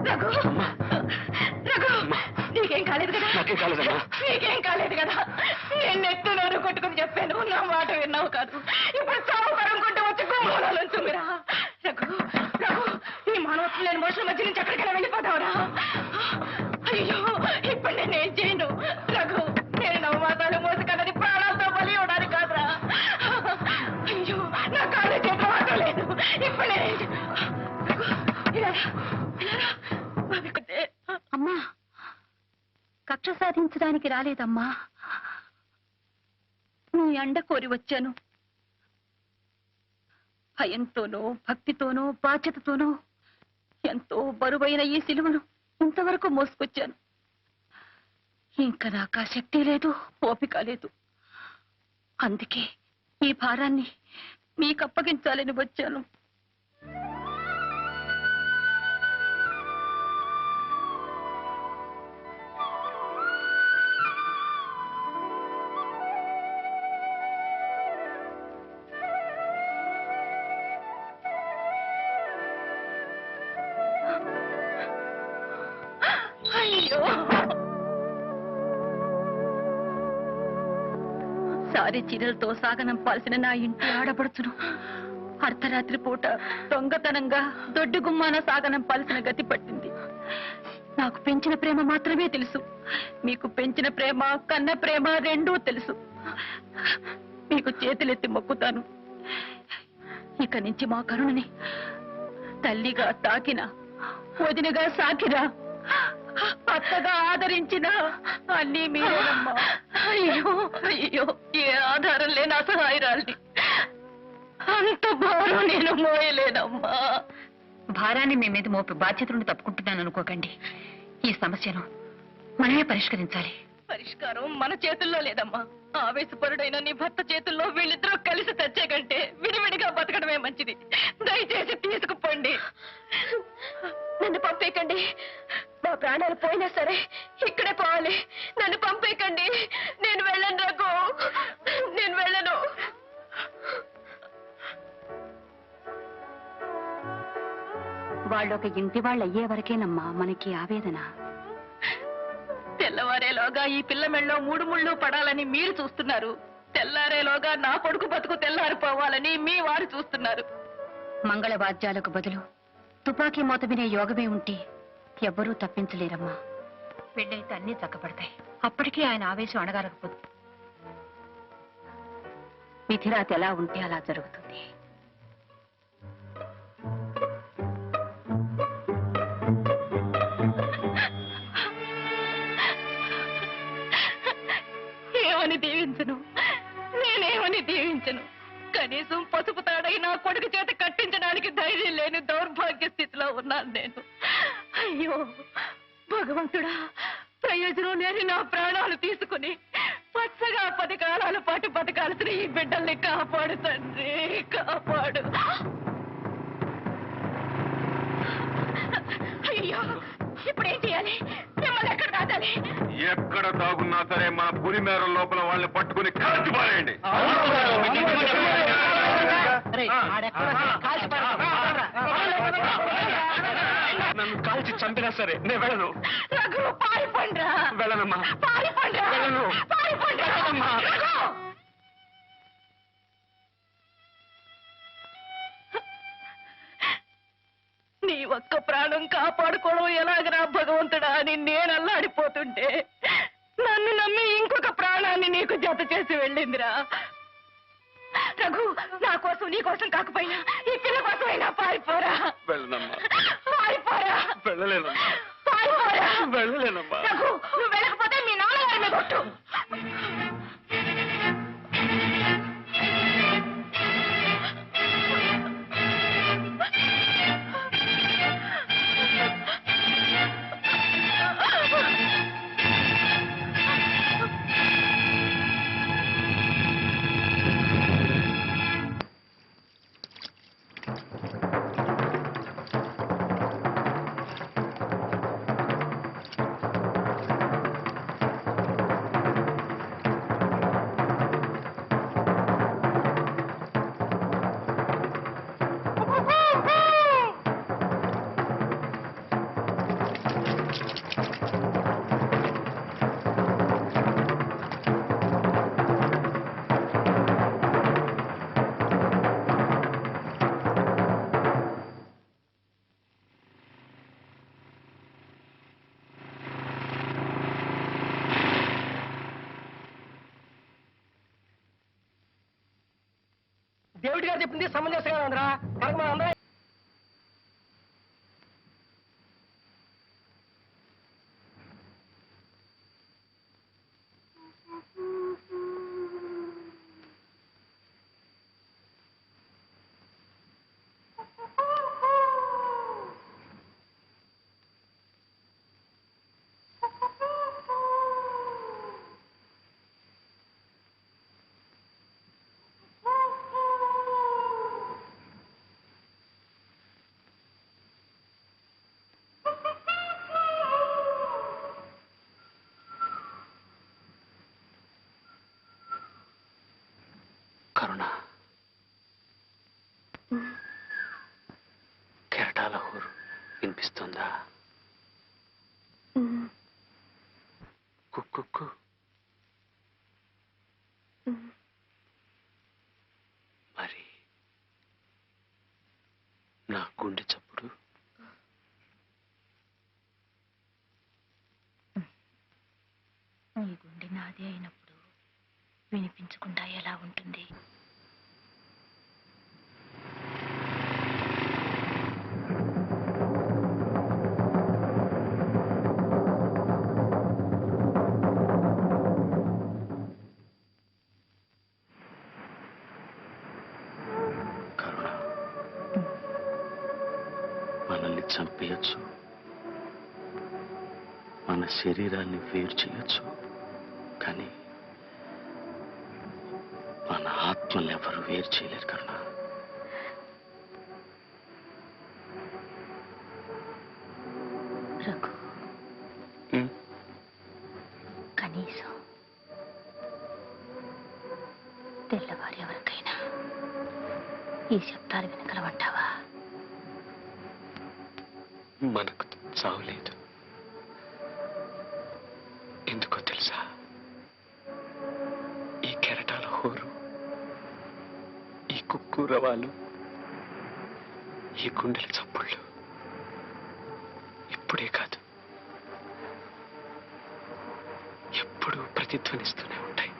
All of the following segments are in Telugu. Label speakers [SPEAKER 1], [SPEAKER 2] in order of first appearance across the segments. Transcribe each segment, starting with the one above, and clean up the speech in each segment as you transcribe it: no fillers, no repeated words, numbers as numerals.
[SPEAKER 1] రఘు రఘు నీకేం కాలేదు కదా?
[SPEAKER 2] నాకేం కాలేదమ్మా.
[SPEAKER 1] నీకేం కాలేదు కదా? నేను నెత్తులోను కొట్టుకుని చెప్పాను, నా మాట విన్నావు కాదు. ఇప్పుడు చావు పరంకుంటూ వచ్చి గోమూలంచుమిరా. రఘు రఘు ఈ మానవత్వం లేని మనుషుల మధ్య నుంచి ఎక్కడికైనా వెళ్ళిపోతావురా? అయ్యో ఇప్పుడు నేనేం చేయను రఘు. నేను నవమాసాలు మోసి కన్నది ప్రాణాలతో బలి ఇవ్వడానికి కాదురా. అయ్యో నా కాళ్ళు చేతులు మాత్రం లేదు. ఇప్పుడు నేనేం
[SPEAKER 3] అమ్మా, కక్ష సాధించడానికి రాలేదమ్మా. నీ అండ కోరి వచ్చాను. భయంతోనో భక్తితోనో బాధ్యతతోనో ఎంతో బరువైన ఈ సిలువను ఇంతవరకు మోసుకొచ్చాను. ఇంకా నాకు ఆ శక్తి లేదు, ఓపిక లేదు. అందుకే ఈ భారాన్ని మీకు అప్పగించాలని వచ్చాను. సారి చీరలతో సాగనంపాల్సిన నా ఇంటి ఆడపడుచును అర్ధరాత్రి పూట దొంగతనంగా దొడ్డి గుమ్మాన సాగనంపాల్సిన గతి పట్టింది. నాకు పెంచిన ప్రేమ మాత్రమే తెలుసు. మీకు పెంచిన ప్రేమ, కన్న ప్రేమ రెండూ తెలుసు. మీకు చేతులెత్తి మొక్కుతాను. ఇక నుంచి మా కరుణని తల్లిగా తాకిన, వదినగా సాకిన, అత్తగా ఆదరించిన అన్నీ మీరేనమ్మా. అయ్యో అయ్యో, ఏ ఆధారం లేని అసహాయరాల్ని. అంత భారం నేను మోయలేనమ్మా. భారాన్ని మీ మీద మోపి బాధ్యతలను తప్పుకుంటున్నాను అనుకోకండి. ఈ సమస్యను మనమే పరిష్కరించాలి. పరిష్కారం మన చేతుల్లో లేదమ్మా. ఆవేశపరుడైన నీ భర్త చేతుల్లో వీళ్ళిద్దరూ కలిసి తెచ్చే కంటే విడివిడిగా బతకడమే మంచిది. దయచేసి తీసుకుపోండి. నన్ను పంపేయకండి. మా ప్రాణాలు పోయినా సరే ఇక్కడే పోవాలి. నన్ను పంపేయకండి. నేను వెళ్ళను రఘు, నేను వెళ్ళను. వాళ్ళొక ఇంటి వాళ్ళు అయ్యే వరకేనమ్మా మనకి ఆవేదన. తెల్లవారేలోగా ఈ పిల్ల మెళ్ళలో 3 ముళ్ళు పడాలని మీరు చూస్తున్నారు. తెల్లారేలోగా నా కొడుకు బతుకు తెల్లారిపోవాలని మీ వారు చూస్తున్నారు. మంగళవాద్యాలకు బదులు తుపాకీ మోత వినే యోగమే ఉంటే ఎవ్వరూ తప్పించలేరమ్మా. పెళ్ళైతే అన్నీ చక్కబడతాయి. అప్పటికీ ఆయన ఆవేశం అణగారకపోదు. విధిరాత ఎలా ఉంటే అలా జరుగుతుంది. ఏమని దీవించను, నేనేమని దీవించను. కనీసం పసుపు తాడై నా కొడుకు చేత కట్టించడానికి ధైర్యం లేని దౌర్భాగ్య స్థితిలో ఉన్నాను నేను. అయ్యో భగవంతుడా, ప్రయోజనం లేని నా ప్రాణాలు తీసుకుని పచ్చగా 10 కాలాల పాటు బతకాల్సిన ఈ బిడ్డల్ని కాపాడు తండ్రి, కాపాడు. అయ్యో ఇప్పుడేం చేయాలి? మిమ్మల్ని ఎక్కడ దాచాలి?
[SPEAKER 2] ఎక్కడ దాగున్నా సరే మన పులిమేర లోపల వాళ్ళని పట్టుకుని కాల్చి పారేయండి. నన్ను కాల్చి చంపినా సరే నేను వెళ్ళను. వెళ్ళనమ్మా, వెళ్ళను.
[SPEAKER 1] నీ ఒక్క ప్రాణం కాపాడుకోవడం ఎలాగరా భగవంతుడా అని నేను అల్లాడిపోతుంటే నన్ను నమ్మి ఇంకొక ప్రాణాన్ని నీకు జత చేసి వెళ్ళిందిరా. రఘు, నా కోసం నీ కోసం కాకపోయినా ఈ పిల్ల కోసమైనా పారిపోరా.
[SPEAKER 2] వెళ్ళనమ్మా,
[SPEAKER 1] పారిపోరా.
[SPEAKER 2] వెళ్ళలేనమ్మా,
[SPEAKER 1] పారిపోరా.
[SPEAKER 2] వెళ్ళలేనమ్మా.
[SPEAKER 1] రఘు, నువ్వు వెళ్ళకపోతే మీ నాన్నగారి మీద కొట్టు.
[SPEAKER 4] దేవుడి గారు చెప్పింది సమంజసంగా ఉందిరా కనుక మనం అందరం
[SPEAKER 5] కరుణ కెరటాల హోరు వినిపిస్తుందా? కుక్కు మరి నా గుండె చప్పుడు
[SPEAKER 3] నీ గుండె నాది అయినప్పుడు వినిపించకుండా ఎలా ఉంటుంది?
[SPEAKER 5] కరుణ మనల్ని చంపేయచ్చు, మన శరీరాన్ని వేరు చేయొచ్చు, కానీ మన ఆత్మల్ని ఎవరు వేరు చేయలేరు కరుణ.
[SPEAKER 3] రఘు, కనీసం తెల్లవారు ఎవరికైనా ఈ శబ్దాలు వినగలవంటావా?
[SPEAKER 5] మనకు చావులేదు. ఎందుకో తెలుసా? ఈ కెరటాల హోరు, ఈ కుక్కూరవాలు, ఈ గుండెల చప్పుళ్ళు ఇప్పుడే కాదు, ఎప్పుడూ ప్రతిధ్వనిస్తూనే ఉంటాయి.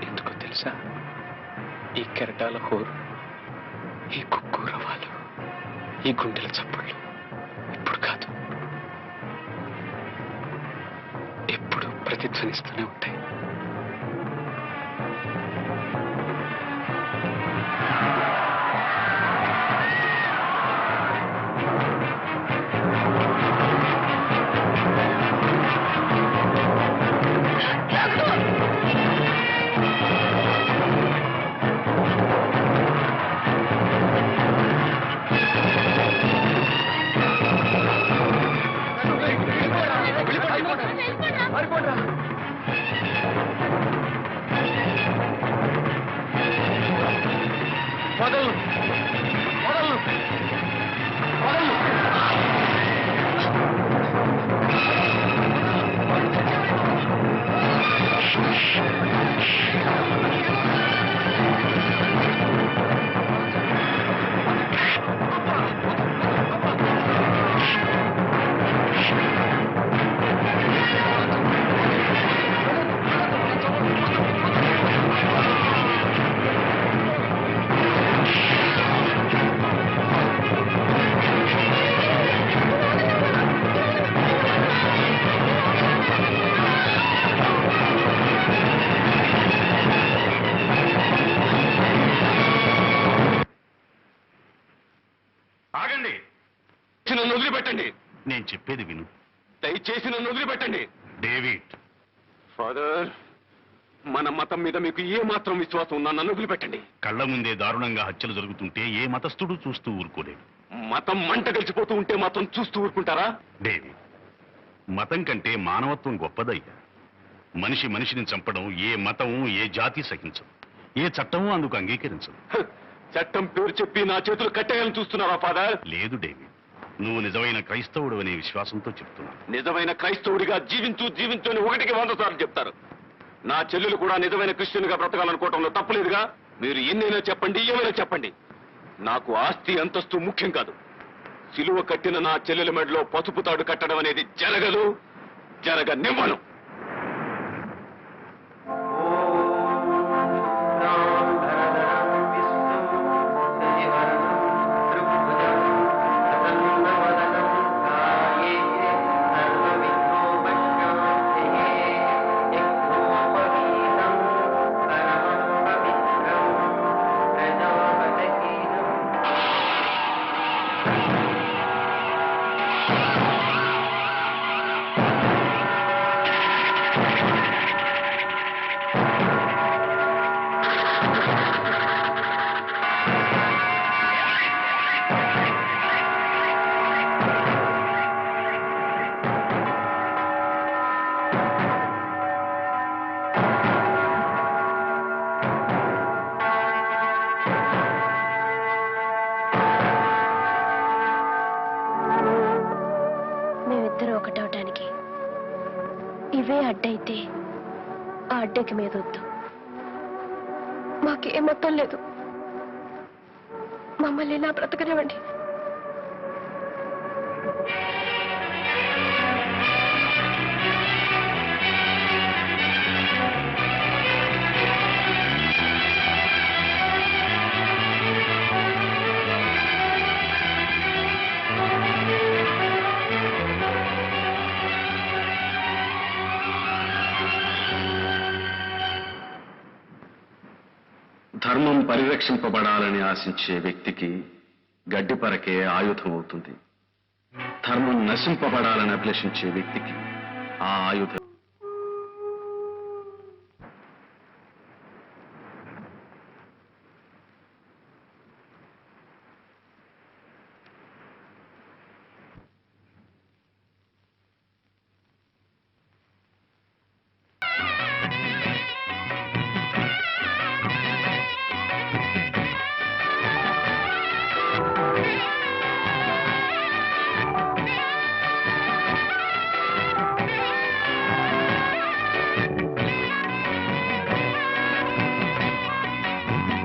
[SPEAKER 5] ఎందుకో తెలుసా? ఈ కెరటాల హోరు, ఈ కుక్కూరవాలు, ఈ గుండెల చప్పుళ్ళు ఇప్పుడు కాదు, ఎప్పుడు ప్రతిధ్వనిస్తూనే ఉంటాయి.
[SPEAKER 2] వదిలిపెట్టండి.
[SPEAKER 5] నన్ను వదిలిపెట్టండి.
[SPEAKER 6] నేను చెప్పేది విను
[SPEAKER 5] దయచేసి నన్ను వదిలిపెట్టండి.
[SPEAKER 6] డేవిడ్.
[SPEAKER 5] ఫాదర్, మన మతం మీద మీకు ఏ మాత్రం విశ్వాసం ఉన్నా నన్ను వదిలిపెట్టండి.
[SPEAKER 6] కళ్ళ ముందే దారుణంగా హత్యలు జరుగుతుంటే ఏ మతస్థుడు చూస్తూ ఊరుకోలేడు.
[SPEAKER 5] మతం మంట కలిసిపోతూ ఉంటే మాత్రం చూస్తూ ఊరుకుంటారా?
[SPEAKER 6] డేవిడ్, మతం కంటే మానవత్వం గొప్పదయ్యా. మనిషి మనిషిని చంపడం ఏ మతము ఏ జాతి సహించదు, ఏ చట్టము అందుకు అంగీకరించదు.
[SPEAKER 5] హ, చట్టం పేరు చెప్పి నా చేతులు కట్టేయాలని చూస్తున్నారా ఫాదర్?
[SPEAKER 6] లేదు డేవిడ్, నువ్వు నిజమైన క్రైస్తవుడు అనే విశ్వాసంతో చెప్తున్నాను.
[SPEAKER 5] నిజమైన క్రైస్తవుడిగా జీవించు జీవించు అని 1కి 100 సార్లు చెప్తారు. నా చెల్లెలు కూడా నిజమైన క్రిస్టియన్ గా బ్రతకాలనుకోవటంలో తప్పలేదుగా. మీరు ఎన్నైనా చెప్పండి, ఏమైనా చెప్పండి, నాకు ఆస్తి అంతస్తు ముఖ్యం కాదు. సిలువ కట్టిన నా చెల్లెల మెడలో పసుపు తాడు కట్టడం అనేది జరగనివ్వను.
[SPEAKER 7] మేమిద్దరూ ఒకటవటానికి ఇవే అడ్డైతే ఆ అడ్డకి మీద వద్దు. మాకే మొత్తం లేదు, మమ్మల్ని ఇలా బ్రతకనివ్వండి.
[SPEAKER 8] ధర్మం పరిరక్షింపబడాలని ఆశించే వ్యక్తికి గడ్డిపరకే ఆయుధం అవుతుంది. ధర్మం నశింపబడాలని అభిలషించే వ్యక్తికి ఆ ఆయుధం